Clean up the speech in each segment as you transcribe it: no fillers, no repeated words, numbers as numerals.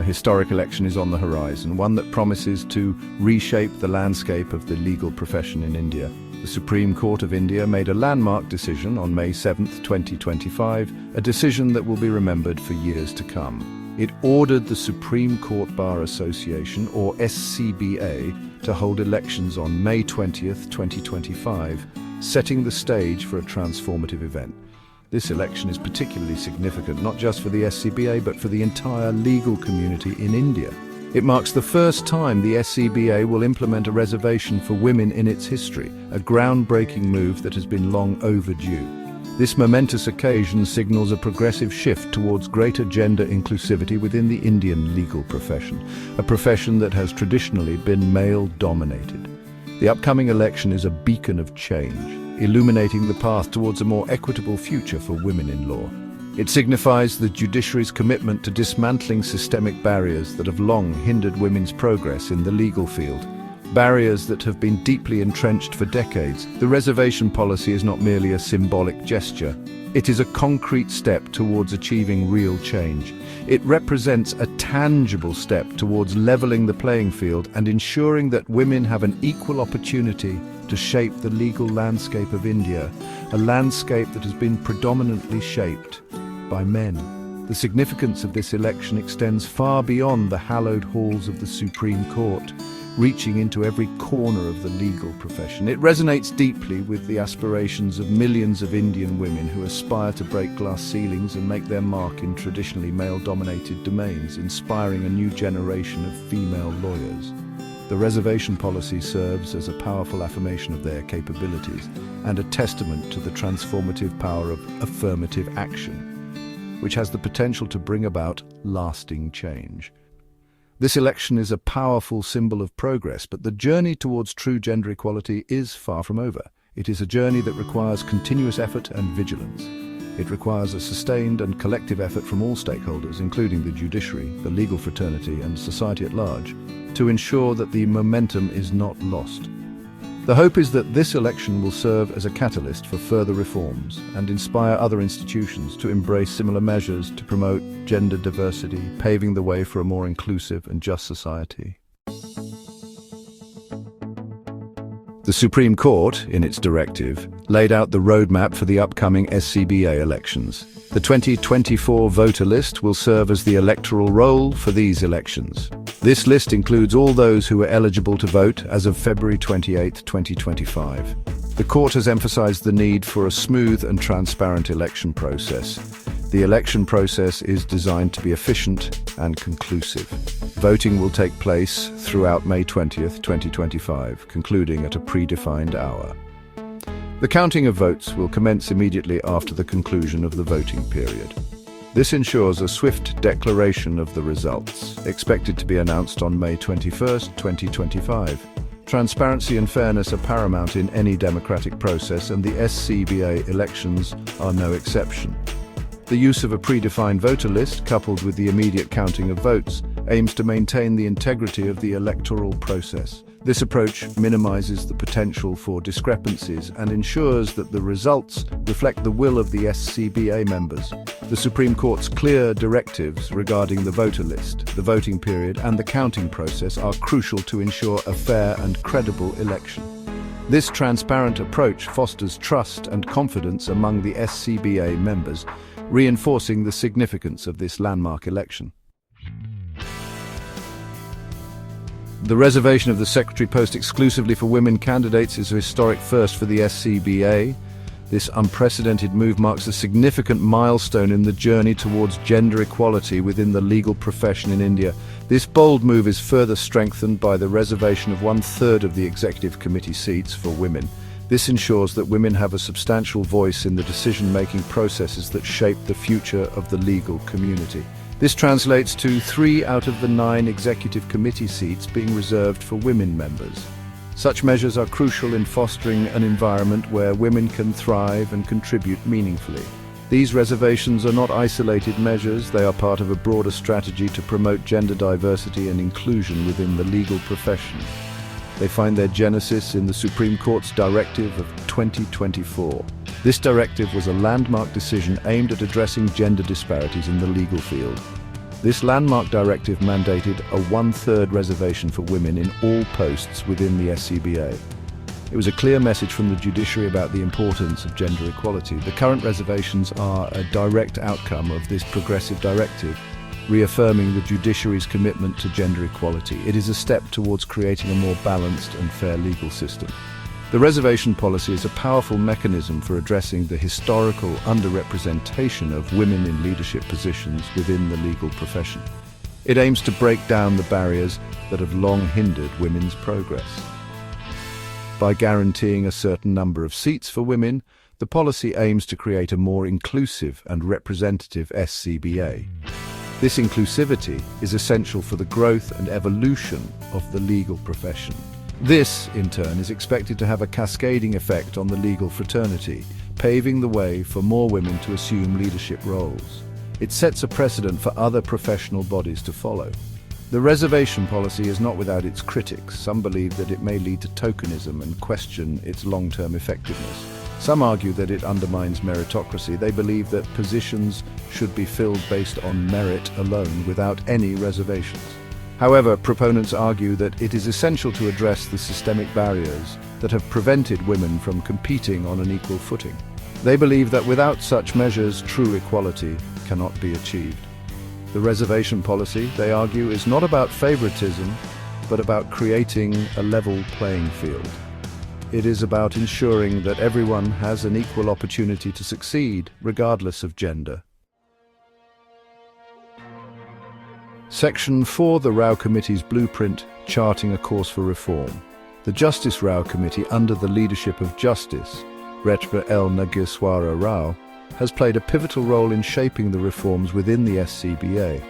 historic election is on the horizon, one that promises to reshape the landscape of the legal profession in India. The Supreme Court of India made a landmark decision on May 7, 2025, a decision that will be remembered for years to come. It ordered the Supreme Court Bar Association, or SCBA, to hold elections on May 20, 2025, setting the stage for a transformative event. This election is particularly significant not just for the SCBA but for the entire legal community in India. It marks the first time the SCBA will implement a reservation for women in its history, a groundbreaking move that has been long overdue. This momentous occasion signals a progressive shift towards greater gender inclusivity within the Indian legal profession, a profession that has traditionally been male-dominated. The upcoming election is a beacon of change, illuminating the path towards a more equitable future for women in law. It signifies the judiciary's commitment to dismantling systemic barriers that have long hindered women's progress in the legal field. Barriers that have been deeply entrenched for decades. The reservation policy is not merely a symbolic gesture. It is a concrete step towards achieving real change. It represents a tangible step towards leveling the playing field and ensuring that women have an equal opportunity to shape the legal landscape of India, a landscape that has been predominantly shaped by men. The significance of this election extends far beyond the hallowed halls of the Supreme Court, reaching into every corner of the legal profession. It resonates deeply with the aspirations of millions of Indian women who aspire to break glass ceilings and make their mark in traditionally male-dominated domains, inspiring a new generation of female lawyers. The reservation policy serves as a powerful affirmation of their capabilities and a testament to the transformative power of affirmative action, which has the potential to bring about lasting change. This election is a powerful symbol of progress, but the journey towards true gender equality is far from over. It is a journey that requires continuous effort and vigilance. It requires a sustained and collective effort from all stakeholders, including the judiciary, the legal fraternity, and society at large, to ensure that the momentum is not lost. The hope is that this election will serve as a catalyst for further reforms and inspire other institutions to embrace similar measures to promote gender diversity, paving the way for a more inclusive and just society. The Supreme Court, in its directive, laid out the roadmap for the upcoming SCBA elections. The 2024 voter list will serve as the electoral roll for these elections. This list includes all those who are eligible to vote as of February 28, 2025. The court has emphasized the need for a smooth and transparent election process. The election process is designed to be efficient and conclusive. Voting will take place throughout May 20, 2025, concluding at a predefined hour. The counting of votes will commence immediately after the conclusion of the voting period. This ensures a swift declaration of the results, expected to be announced on May 21, 2025. Transparency and fairness are paramount in any democratic process, and the SCBA elections are no exception. The use of a predefined voter list, coupled with the immediate counting of votes, aims to maintain the integrity of the electoral process. This approach minimizes the potential for discrepancies and ensures that the results reflect the will of the SCBA members. The Supreme Court's clear directives regarding the voter list, the voting period, and the counting process are crucial to ensure a fair and credible election. This transparent approach fosters trust and confidence among the SCBA members, reinforcing the significance of this landmark election. The reservation of the secretary post exclusively for women candidates is a historic first for the SCBA. This unprecedented move marks a significant milestone in the journey towards gender equality within the legal profession in India. This bold move is further strengthened by the reservation of 1/3 of the executive committee seats for women. This ensures that women have a substantial voice in the decision-making processes that shape the future of the legal community. This translates to 3 out of the 9 executive committee seats being reserved for women members. Such measures are crucial in fostering an environment where women can thrive and contribute meaningfully. These reservations are not isolated measures, they are part of a broader strategy to promote gender diversity and inclusion within the legal profession. They find their genesis in the Supreme Court's directive of 2024. This directive was a landmark decision aimed at addressing gender disparities in the legal field. This landmark directive mandated a one-third reservation for women in all posts within the SCBA. It was a clear message from the judiciary about the importance of gender equality. The current reservations are a direct outcome of this progressive directive, reaffirming the judiciary's commitment to gender equality. It is a step towards creating a more balanced and fair legal system. The reservation policy is a powerful mechanism for addressing the historical underrepresentation of women in leadership positions within the legal profession. It aims to break down the barriers that have long hindered women's progress. By guaranteeing a certain number of seats for women, the policy aims to create a more inclusive and representative SCBA. This inclusivity is essential for the growth and evolution of the legal profession. This, in turn, is expected to have a cascading effect on the legal fraternity, paving the way for more women to assume leadership roles. It sets a precedent for other professional bodies to follow. The reservation policy is not without its critics. Some believe that it may lead to tokenism and question its long-term effectiveness. Some argue that it undermines meritocracy. They believe that positions should be filled based on merit alone without any reservations. However, proponents argue that it is essential to address the systemic barriers that have prevented women from competing on an equal footing. They believe that without such measures, true equality cannot be achieved. The reservation policy, they argue, is not about favoritism, but about creating a level playing field. It is about ensuring that everyone has an equal opportunity to succeed, regardless of gender. Section 4, the Rao Committee's blueprint, charting a course for reform. The Justice Rao Committee, under the leadership of Justice Retba L. Nageswara Rao, has played a pivotal role in shaping the reforms within the SCBA.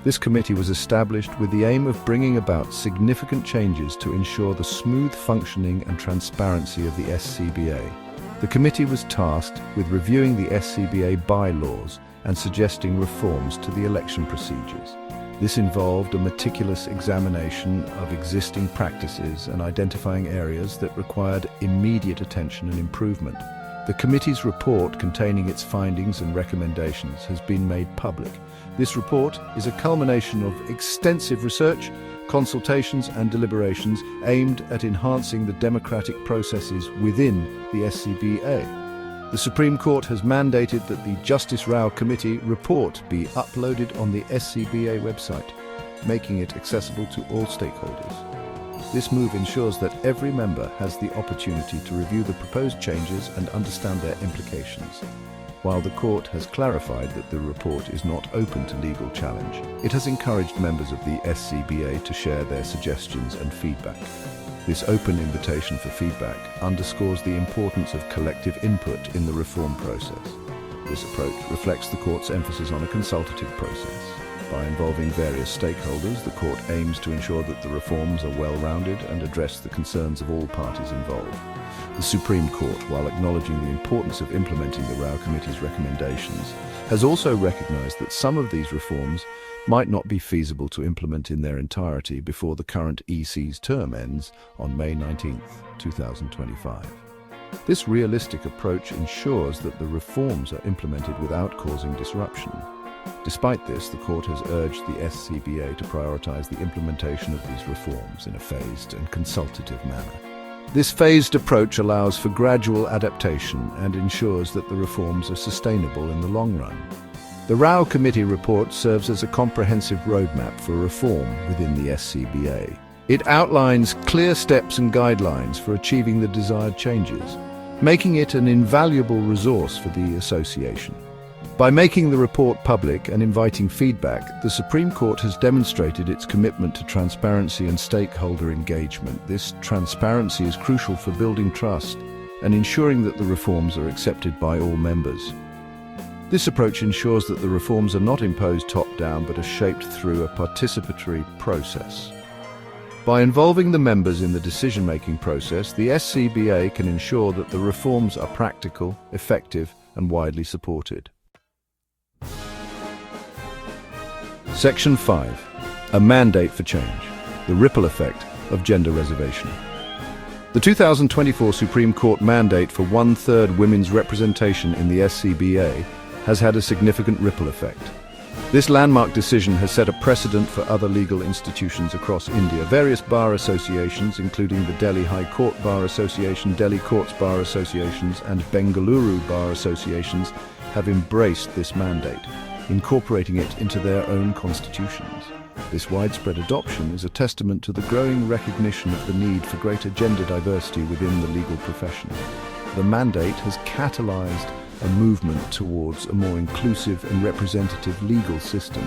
This committee was established with the aim of bringing about significant changes to ensure the smooth functioning and transparency of the SCBA. The committee was tasked with reviewing the SCBA bylaws and suggesting reforms to the election procedures. This involved a meticulous examination of existing practices and identifying areas that required immediate attention and improvement. The committee's report, containing its findings and recommendations, has been made public. This report is a culmination of extensive research, consultations and deliberations aimed at enhancing the democratic processes within the SCBA. The Supreme Court has mandated that the Justice Rao Committee report be uploaded on the SCBA website, making it accessible to all stakeholders. This move ensures that every member has the opportunity to review the proposed changes and understand their implications. While the Court has clarified that the report is not open to legal challenge, it has encouraged members of the SCBA to share their suggestions and feedback. This open invitation for feedback underscores the importance of collective input in the reform process. This approach reflects the Court's emphasis on a consultative process. By involving various stakeholders, the Court aims to ensure that the reforms are well-rounded and address the concerns of all parties involved. The Supreme Court, while acknowledging the importance of implementing the Rao Committee's recommendations, has also recognized that some of these reforms might not be feasible to implement in their entirety before the current EC's term ends on May 19, 2025. This realistic approach ensures that the reforms are implemented without causing disruption. Despite this, the Court has urged the SCBA to prioritize the implementation of these reforms in a phased and consultative manner. This phased approach allows for gradual adaptation and ensures that the reforms are sustainable in the long run. The Rao Committee report serves as a comprehensive roadmap for reform within the SCBA. It outlines clear steps and guidelines for achieving the desired changes, making it an invaluable resource for the association. By making the report public and inviting feedback, the Supreme Court has demonstrated its commitment to transparency and stakeholder engagement. This transparency is crucial for building trust and ensuring that the reforms are accepted by all members. This approach ensures that the reforms are not imposed top-down but are shaped through a participatory process. By involving the members in the decision-making process, the SCBA can ensure that the reforms are practical, effective, and widely supported. Section 5. A mandate for change. The ripple effect of gender reservation. The 2024 Supreme Court mandate for one-third women's representation in the SCBA has had a significant ripple effect. This landmark decision has set a precedent for other legal institutions across India. Various bar associations, including the Delhi High Court Bar Association, Delhi Courts Bar Associations, and Bengaluru Bar Associations, have embraced this mandate, incorporating it into their own constitutions. This widespread adoption is a testament to the growing recognition of the need for greater gender diversity within the legal profession. The mandate has catalyzed a movement towards a more inclusive and representative legal system,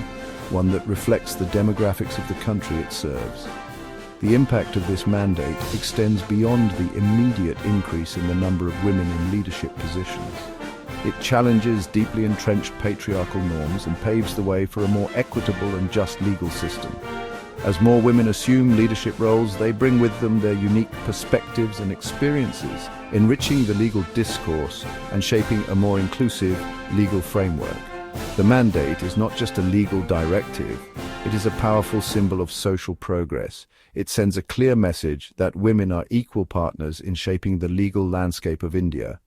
one that reflects the demographics of the country it serves. The impact of this mandate extends beyond the immediate increase in the number of women in leadership positions. It challenges deeply entrenched patriarchal norms and paves the way for a more equitable and just legal system. As more women assume leadership roles, they bring with them their unique perspectives and experiences, enriching the legal discourse and shaping a more inclusive legal framework. The mandate is not just a legal directive, it is a powerful symbol of social progress. It sends a clear message that women are equal partners in shaping the legal landscape of India,